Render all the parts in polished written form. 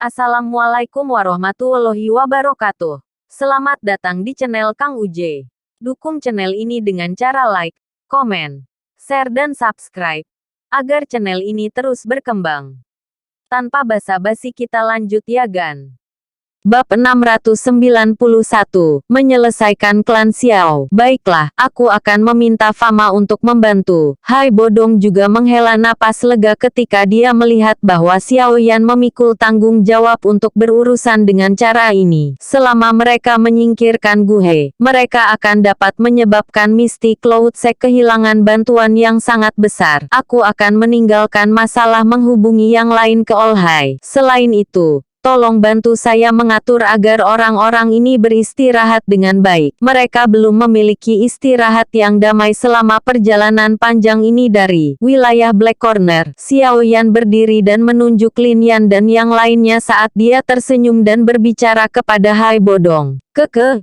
Assalamualaikum warahmatullahi wabarakatuh. Selamat datang di channel Kang Uje. Dukung channel ini dengan cara like, komen, share dan subscribe, agar channel ini terus berkembang. Tanpa basa-basi kita lanjut ya gan. Bab 691, menyelesaikan klan Xiao. Baiklah, aku akan meminta Fama untuk membantu. Hai Bodong juga menghela napas lega ketika dia melihat bahwa Xiao Yan memikul tanggung jawab untuk berurusan dengan cara ini. Selama mereka menyingkirkan Gu He, mereka akan dapat menyebabkan Misty Cloud Sect kehilangan bantuan yang sangat besar. Aku akan meninggalkan masalah menghubungi yang lain ke Olhai. Selain itu, tolong bantu saya mengatur agar orang-orang ini beristirahat dengan baik. Mereka belum memiliki istirahat yang damai selama perjalanan panjang ini dari wilayah Black Corner. Xiao Yan berdiri dan menunjuk Lin Yan dan yang lainnya saat dia tersenyum dan berbicara kepada Hai Bodong.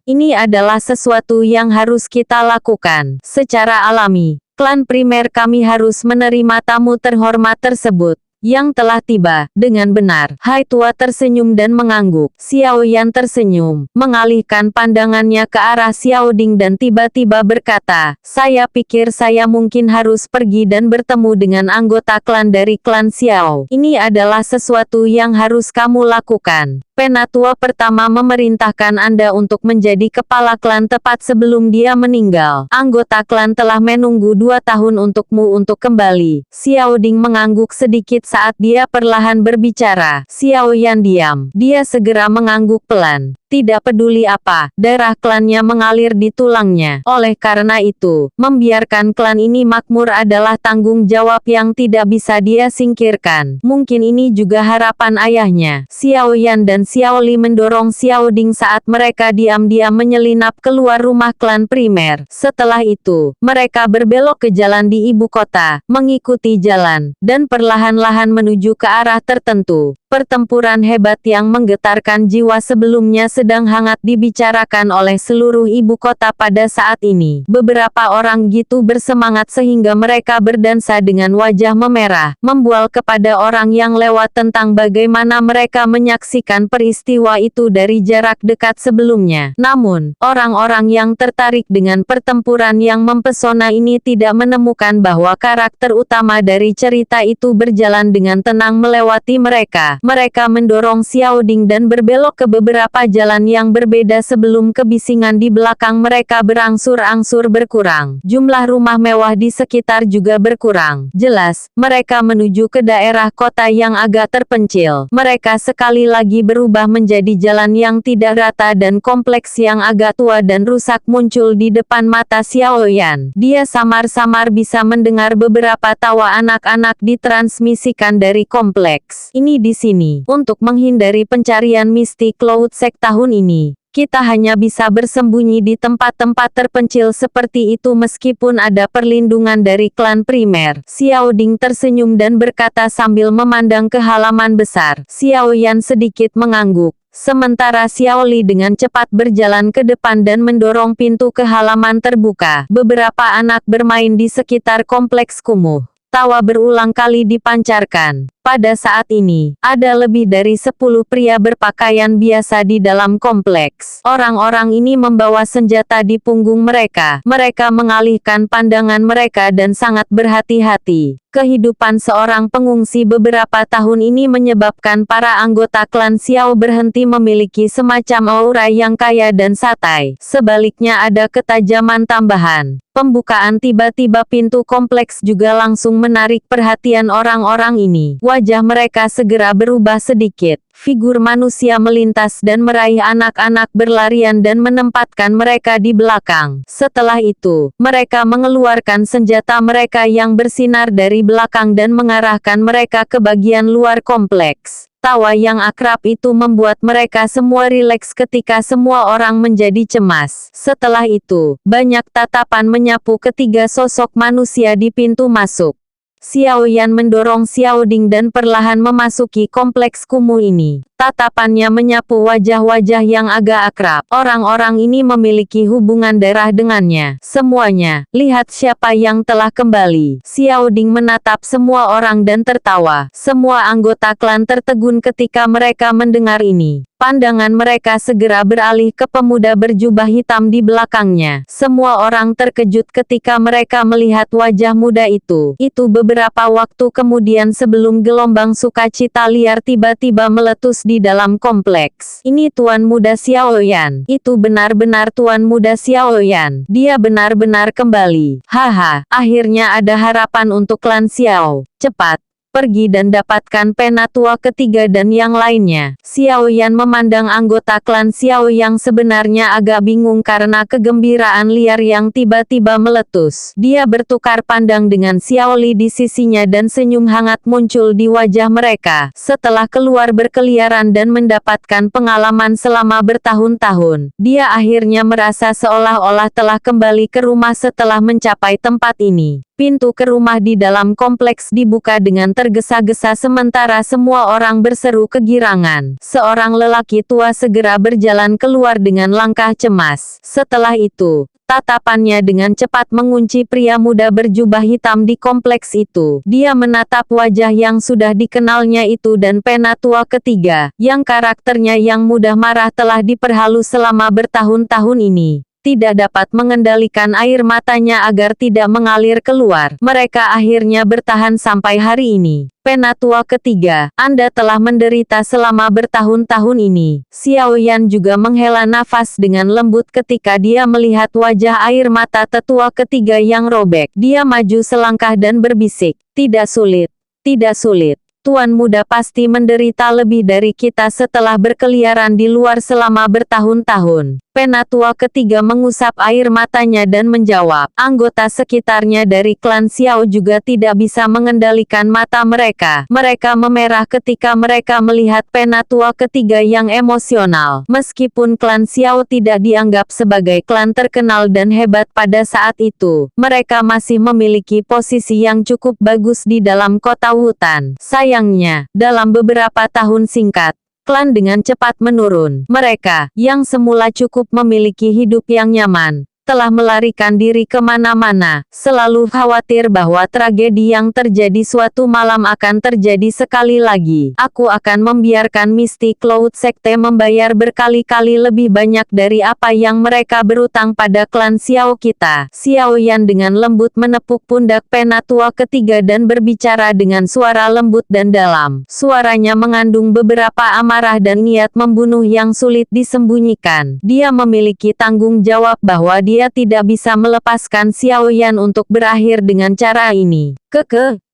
Ini adalah sesuatu yang harus kita lakukan. Secara alami, klan primer kami harus menerima tamu terhormat tersebut yang telah tiba. Dengan benar, Hai Tua tersenyum dan mengangguk. Xiao Yan tersenyum, mengalihkan pandangannya ke arah Xiao Ding dan tiba-tiba berkata, saya pikir saya mungkin harus pergi dan bertemu dengan anggota klan dari klan Xiao. Ini adalah sesuatu yang harus kamu lakukan. Penatua pertama memerintahkan Anda untuk menjadi kepala klan tepat sebelum dia meninggal. Anggota klan telah menunggu 2 tahun untukmu untuk kembali. Xiao Ding mengangguk sedikit saat dia perlahan berbicara. Xiao Yan diam. Dia segera mengangguk pelan. Tidak peduli apa, darah klannya mengalir di tulangnya. Oleh karena itu, membiarkan klan ini makmur adalah tanggung jawab yang tidak bisa dia singkirkan. Mungkin ini juga harapan ayahnya. Xiao Yan dan Xiao Li mendorong Xiao Ding saat mereka diam-diam menyelinap keluar rumah klan primer. Setelah itu, mereka berbelok ke jalan di ibu kota, mengikuti jalan, dan perlahan-lahan menuju ke arah tertentu. Pertempuran hebat yang menggetarkan jiwa sebelumnya sedang hangat dibicarakan oleh seluruh ibu kota pada saat ini. Beberapa orang gitu bersemangat sehingga mereka berdansa dengan wajah memerah, membual kepada orang yang lewat tentang bagaimana mereka menyaksikan peristiwa itu dari jarak dekat sebelumnya. Namun, orang-orang yang tertarik dengan pertempuran yang mempesona ini tidak menemukan bahwa karakter utama dari cerita itu berjalan dengan tenang melewati mereka. Mereka mendorong Xiao Ding dan berbelok ke beberapa jalan yang berbeda sebelum kebisingan di belakang mereka berangsur-angsur berkurang. Jumlah rumah mewah di sekitar juga berkurang. Jelas, mereka menuju ke daerah kota yang agak terpencil. Mereka sekali lagi berubah menjadi jalan yang tidak rata dan kompleks yang agak tua dan rusak muncul di depan mata Xiao Yan. Dia samar-samar bisa mendengar beberapa tawa anak-anak ditransmisikan dari kompleks ini di sini. Untuk menghindari pencarian Misty Cloud Sect tahun ini, kita hanya bisa bersembunyi di tempat-tempat terpencil seperti itu meskipun ada perlindungan dari klan primer. Xiao Ding tersenyum dan berkata sambil memandang ke halaman besar. Xiao Yan sedikit mengangguk. Sementara Xiao Li dengan cepat berjalan ke depan dan mendorong pintu ke halaman terbuka. Beberapa anak bermain di sekitar kompleks kumuh. Tawa berulang kali dipancarkan. Pada saat ini, ada lebih dari 10 pria berpakaian biasa di dalam kompleks. Orang-orang ini membawa senjata di punggung mereka. Mereka mengalihkan pandangan mereka dan sangat berhati-hati. Kehidupan seorang pengungsi beberapa tahun ini menyebabkan para anggota klan Xiao berhenti memiliki semacam aura yang kaya dan santai. Sebaliknya ada ketajaman tambahan. Pembukaan tiba-tiba pintu kompleks juga langsung menarik perhatian orang-orang ini. Wajah mereka segera berubah sedikit. Figur manusia melintas dan meraih anak-anak berlarian dan menempatkan mereka di belakang. Setelah itu, mereka mengeluarkan senjata mereka yang bersinar dari belakang dan mengarahkan mereka ke bagian luar kompleks. Tawa yang akrab itu membuat mereka semua rileks ketika semua orang menjadi cemas. Setelah itu, banyak tatapan menyapu ketiga sosok manusia di pintu masuk. Xiao Yan mendorong Xiao Ding dan perlahan memasuki kompleks kumuh ini. Tatapannya menyapu wajah-wajah yang agak akrab. Orang-orang ini memiliki hubungan darah dengannya. Semuanya, lihat siapa yang telah kembali. Xiao Ding menatap semua orang dan tertawa. Semua anggota klan tertegun ketika mereka mendengar ini. Pandangan mereka segera beralih ke pemuda berjubah hitam di belakangnya. Semua orang terkejut ketika mereka melihat wajah muda itu. Itu beberapa waktu kemudian sebelum gelombang sukacita liar tiba-tiba meletus di dalam kompleks. Ini Tuan Muda Xiaoyan. Itu benar-benar Tuan Muda Xiaoyan. Dia benar-benar kembali. Haha, akhirnya ada harapan untuk klan Xiao. Cepat. Pergi dan dapatkan penatua ketiga dan yang lainnya. Xiaoyan memandang anggota klan Xiao yang sebenarnya agak bingung karena kegembiraan liar yang tiba-tiba meletus. Dia bertukar pandang dengan Xiao Li di sisinya dan senyum hangat muncul di wajah mereka. Setelah keluar berkeliaran dan mendapatkan pengalaman selama bertahun-tahun, dia akhirnya merasa seolah-olah telah kembali ke rumah setelah mencapai tempat ini. Pintu ke rumah di dalam kompleks dibuka dengan tergesa-gesa sementara semua orang berseru kegirangan. Seorang lelaki tua segera berjalan keluar dengan langkah cemas. Setelah itu, tatapannya dengan cepat mengunci pria muda berjubah hitam di kompleks itu. Dia menatap wajah yang sudah dikenalnya itu dan penatua ketiga, yang karakternya yang mudah marah telah diperhalus selama bertahun-tahun ini. Tidak dapat mengendalikan air matanya agar tidak mengalir keluar. Mereka akhirnya bertahan sampai hari ini. Penatua ketiga, Anda telah menderita selama bertahun-tahun ini. Xiaoyan juga menghela nafas dengan lembut ketika dia melihat wajah air mata tetua ketiga yang robek. Dia maju selangkah dan berbisik, "Tidak sulit, tidak sulit. Tuan muda pasti menderita lebih dari kita setelah berkeliaran di luar selama bertahun-tahun." Penatua ketiga mengusap air matanya dan menjawab. Anggota sekitarnya dari klan Xiao juga tidak bisa mengendalikan mata mereka. Mereka memerah ketika mereka melihat penatua ketiga yang emosional. Meskipun klan Xiao tidak dianggap sebagai klan terkenal dan hebat pada saat itu, mereka masih memiliki posisi yang cukup bagus di dalam kota hutan. Sayangnya, dalam beberapa tahun singkat, klan dengan cepat menurun. Mereka, yang semula cukup memiliki hidup yang nyaman, telah melarikan diri kemana-mana, selalu khawatir bahwa tragedi yang terjadi suatu malam akan terjadi sekali lagi. Aku akan membiarkan Misty Cloud Sekte membayar berkali-kali lebih banyak dari apa yang mereka berutang pada klan Xiao kita. Xiaoyan dengan lembut menepuk pundak penatua ketiga dan berbicara dengan suara lembut dan dalam. Suaranya mengandung beberapa amarah dan niat membunuh yang sulit disembunyikan. Dia memiliki tanggung jawab bahwa dia tidak bisa melepaskan Xiaoyan untuk berakhir dengan cara ini.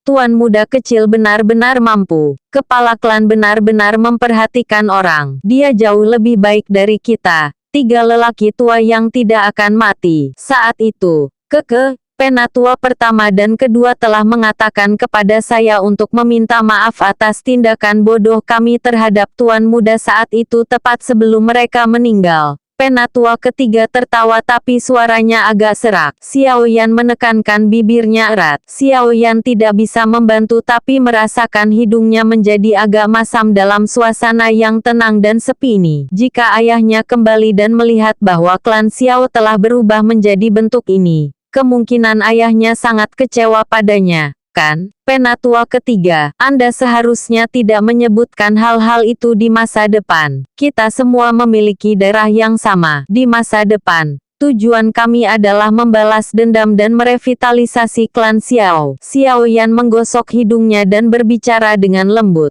Tuan muda kecil benar-benar mampu. Kepala klan benar-benar memperhatikan orang. Dia jauh lebih baik dari kita. 3 lelaki tua yang tidak akan mati. Saat itu, penatua pertama dan kedua telah mengatakan kepada saya untuk meminta maaf atas tindakan bodoh kami terhadap tuan muda saat itu tepat sebelum mereka meninggal. Penatua ketiga tertawa tapi suaranya agak serak. Xiaoyan menekankan bibirnya erat. Xiaoyan tidak bisa membantu tapi merasakan hidungnya menjadi agak masam dalam suasana yang tenang dan sepi ini. Jika ayahnya kembali dan melihat bahwa klan Xiao telah berubah menjadi bentuk ini, kemungkinan ayahnya sangat kecewa padanya. Kan, penatua ketiga, Anda seharusnya tidak menyebutkan hal-hal itu di masa depan. Kita semua memiliki darah yang sama. Di masa depan, tujuan kami adalah membalas dendam dan merevitalisasi klan Xiao. Xiaoyan menggosok hidungnya dan berbicara dengan lembut.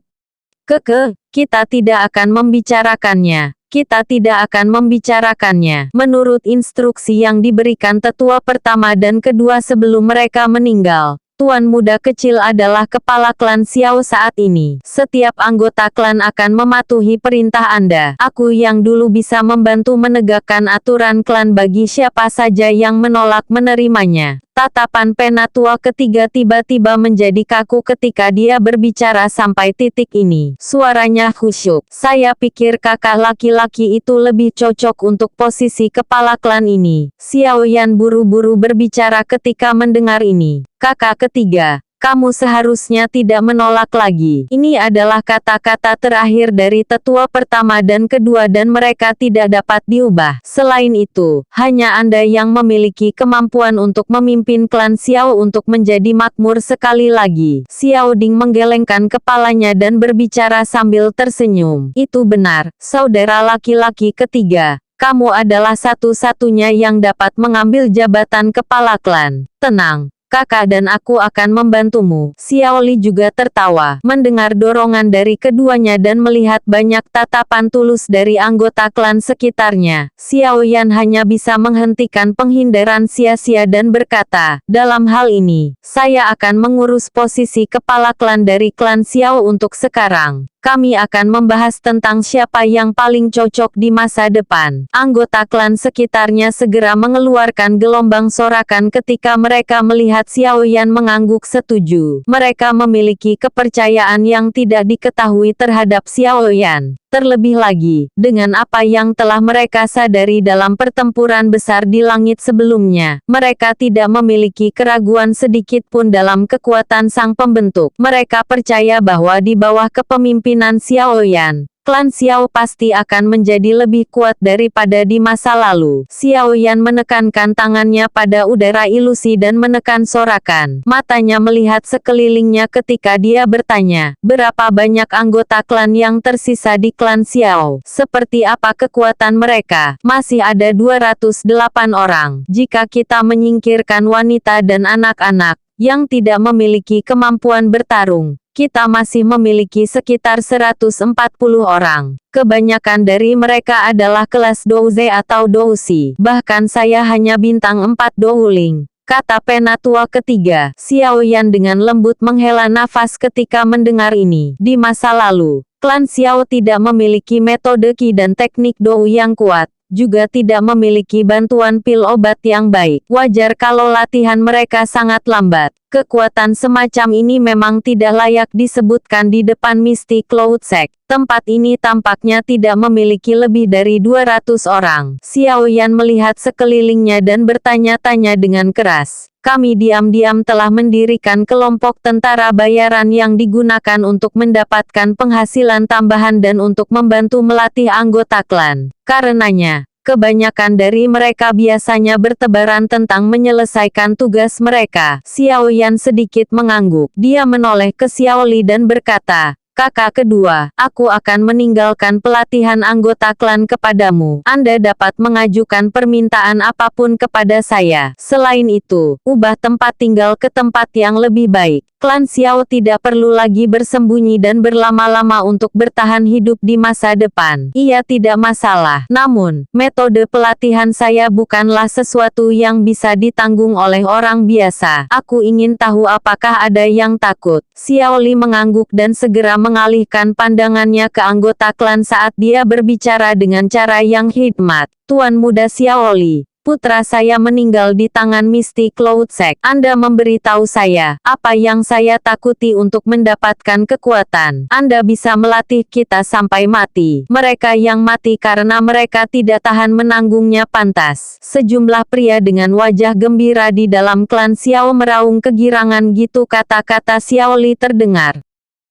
Kita tidak akan membicarakannya. Kita tidak akan membicarakannya. Menurut instruksi yang diberikan tetua pertama dan kedua sebelum mereka meninggal, Tuan muda kecil adalah kepala klan Xiao saat ini. Setiap anggota klan akan mematuhi perintah Anda. Aku yang dulu bisa membantu menegakkan aturan klan bagi siapa saja yang menolak menerimanya. Tatapan penatua ketiga tiba-tiba menjadi kaku ketika dia berbicara sampai titik ini. Suaranya khusyuk. Saya pikir kakak laki-laki itu lebih cocok untuk posisi kepala klan ini. Xiaoyan buru-buru berbicara ketika mendengar ini. Kakak ketiga, Kamu seharusnya tidak menolak lagi. Ini adalah kata-kata terakhir dari tetua pertama dan kedua dan mereka tidak dapat diubah. Selain itu, hanya Anda yang memiliki kemampuan untuk memimpin klan Xiao untuk menjadi makmur sekali lagi. Xiao Ding menggelengkan kepalanya dan berbicara sambil tersenyum. Itu benar, saudara laki-laki ketiga. Kamu adalah satu-satunya yang dapat mengambil jabatan kepala klan. Tenang. Kakak dan aku akan membantumu. Xiao Li juga tertawa, mendengar dorongan dari keduanya dan melihat banyak tatapan tulus dari anggota klan sekitarnya. Xiao Yan hanya bisa menghentikan penghindaran sia-sia dan berkata, dalam hal ini, saya akan mengurus posisi kepala klan dari klan Xiao untuk sekarang. Kami akan membahas tentang siapa yang paling cocok di masa depan. Anggota klan sekitarnya segera mengeluarkan gelombang sorakan ketika mereka melihat Xiao Yan mengangguk setuju. Mereka memiliki kepercayaan yang tidak diketahui terhadap Xiao Yan. Terlebih lagi, dengan apa yang telah mereka sadari dalam pertempuran besar di langit sebelumnya, mereka tidak memiliki keraguan sedikit pun dalam kekuatan sang pembentuk. Mereka percaya bahwa di bawah kepemimpinan Xiao Yan, klan Xiao pasti akan menjadi lebih kuat daripada di masa lalu. Xiao Yan menekankan tangannya pada udara ilusi dan menekan sorakan. Matanya melihat sekelilingnya ketika dia bertanya, berapa banyak anggota klan yang tersisa di klan Xiao? Seperti apa kekuatan mereka? Masih ada 208 orang. Jika kita menyingkirkan wanita dan anak-anak yang tidak memiliki kemampuan bertarung, kita masih memiliki sekitar 140 orang. Kebanyakan dari mereka adalah kelas Douze atau Dousi. Bahkan saya hanya bintang 4 Douling, kata penatua ketiga. Xiao Yan dengan lembut menghela nafas ketika mendengar ini. Di masa lalu, klan Xiao tidak memiliki metode Qi dan teknik Dou yang kuat, juga tidak memiliki bantuan pil obat yang baik. Wajar kalau latihan mereka sangat lambat. Kekuatan semacam ini memang tidak layak disebutkan di depan Misty Cloud Sect. Tempat ini tampaknya tidak memiliki lebih dari 200 orang. Xiao Yan melihat sekelilingnya dan bertanya-tanya dengan keras. Kami diam-diam telah mendirikan kelompok tentara bayaran yang digunakan untuk mendapatkan penghasilan tambahan dan untuk membantu melatih anggota klan. Karenanya, kebanyakan dari mereka biasanya bertebaran tentang menyelesaikan tugas mereka. Xiao Yan sedikit mengangguk. Dia menoleh ke Xiao Li dan berkata, Kakak kedua, aku akan meninggalkan pelatihan anggota klan kepadamu. Anda dapat mengajukan permintaan apapun kepada saya. Selain itu, ubah tempat tinggal ke tempat yang lebih baik. Klan Xiao tidak perlu lagi bersembunyi dan berlama-lama untuk bertahan hidup di masa depan. Ia tidak masalah. Namun, metode pelatihan saya bukanlah sesuatu yang bisa ditanggung oleh orang biasa. Aku ingin tahu apakah ada yang takut. Xiao Li mengangguk dan segera mengalihkan pandangannya ke anggota klan saat dia berbicara dengan cara yang hikmat. Tuan muda Xiao Li, putra saya meninggal di tangan Misty Cloud Sect. Anda memberitahu saya, apa yang saya takuti untuk mendapatkan kekuatan. Anda bisa melatih kita sampai mati. Mereka yang mati karena mereka tidak tahan menanggungnya pantas. Sejumlah pria dengan wajah gembira di dalam klan Xiao meraung kegirangan gitu kata-kata Xiao Li terdengar.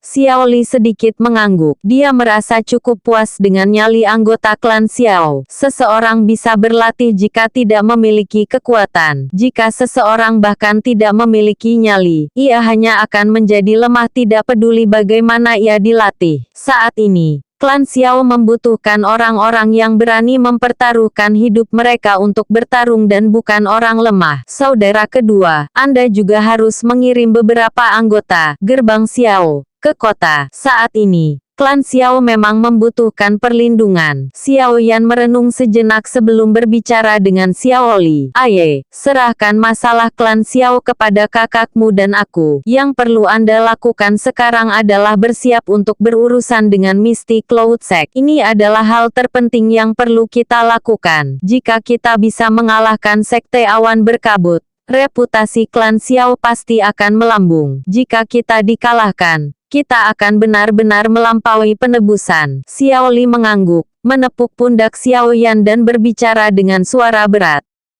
Xiao Li sedikit mengangguk. Dia merasa cukup puas dengan nyali anggota klan Xiao. Seseorang bisa berlatih jika tidak memiliki kekuatan. Jika seseorang bahkan tidak memiliki nyali, ia hanya akan menjadi lemah tidak peduli bagaimana ia dilatih. Saat ini, klan Xiao membutuhkan orang-orang yang berani mempertaruhkan hidup mereka untuk bertarung dan bukan orang lemah. Saudara kedua, Anda juga harus mengirim beberapa anggota gerbang Xiao ke kota. Saat ini, klan Xiao memang membutuhkan perlindungan. Xiao Yan merenung sejenak sebelum berbicara dengan Xiao Li. Aye, serahkan masalah klan Xiao kepada kakakmu dan aku. Yang perlu Anda lakukan sekarang adalah bersiap untuk berurusan dengan Misty Cloud Sect. Ini adalah hal terpenting yang perlu kita lakukan. Jika kita bisa mengalahkan Sekte Awan Berkabut, reputasi klan Xiao pasti akan melambung. Jika kita dikalahkan, kita akan benar-benar melampaui penebusan. Xiao Li mengangguk, menepuk pundak Xiao Yan dan berbicara dengan suara berat.